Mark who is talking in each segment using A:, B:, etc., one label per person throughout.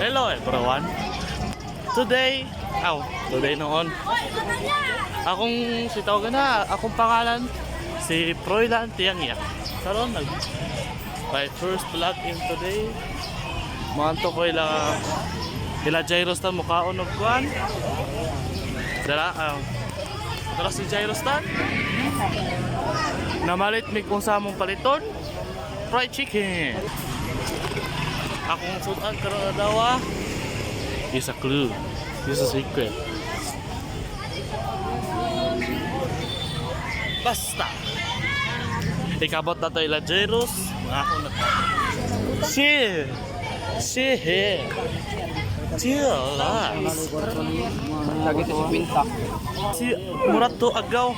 A: Hello everyone. Today noon. Si tawagan na, akong pangalan si Froilan Tiangyak. Karon my first vlog in today. Manto ko ila Jairus tan mukaon og kuan. Dara si Jairus tan. Namalit mi kung sa among paliton. Fried chicken. Akong sudan karon daw is a clue. This is a secret. Basta. Ikabot na tayo ila Jairus. Mga ako na tayo.
B: Lagi sa kwinta.
A: Si Murato Agaw.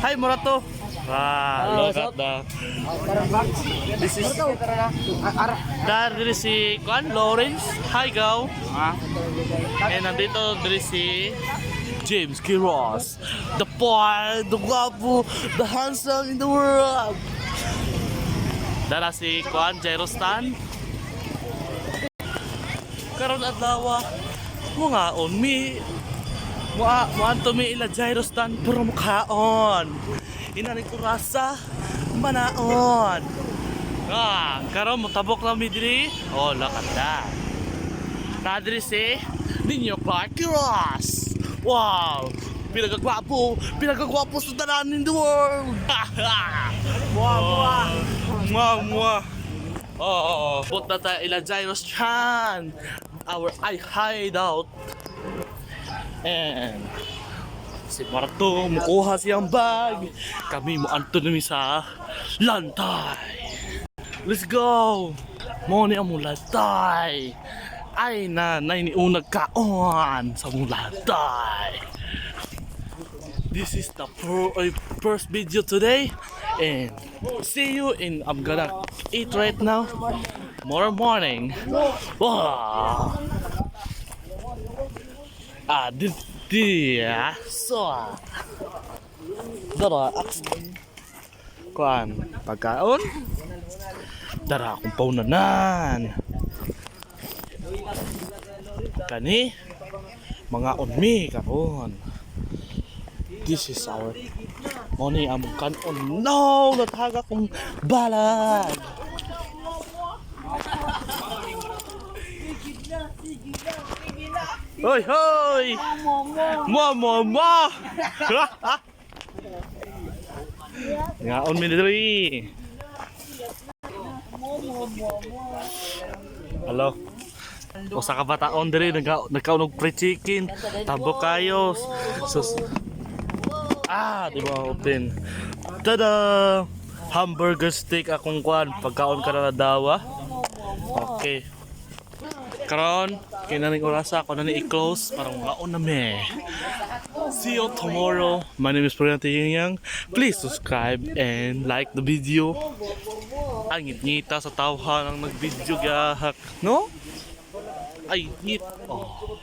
A: Hi Murato. Look at that. This is dari si Kwan Lawrence. Hi Gaw. And nandito dari si James Quiroz, the boy, the guapo, the handsome in the world. Dara si Kwan Jairus tan. Karon adlaw mo nga on mi mo anto mi ila Jairus tan puro mukhaon. Inani ko rasa manaon. Karon mo tabok na mi diri. Oh, lakat na. Nadiri si Ninyo Clark Quiroz. Wow! Pinagagwapo sa tanan in the world! Mwah! Oh, punta tayo ila Jairus Chan, our hideout. And si Marto, mukuha siyang bag. Kami mo antonomy sa lantay. Let's go! Moni ang lantay. Ay nanay ni unag kaon sa mulatay. This is the first video today, and see you in. I'm gonna eat right now. More morning. Wow. This so. Dara kuan pagkaon. Dara akong paunanan. Kani mga unmi karon. This is our money am kanon. No, nataga kong balag. Hoy. Mo. Nga unmi diri. Hello. O sa kabataon diri nagkaunog fried chicken, tabok kayo. Di ba open? Tada! Hamburger steak akong kwan, pagkaon ka na dawa. Okay. Karon, kinaning orasa ako na i-close para maon na me. See you tomorrow. My name is Froilan Tiangyak. Please subscribe and like the video. Ang ngit-ngita sa tawhan ang nag-video gahak, no? Ay, ngit. Oh.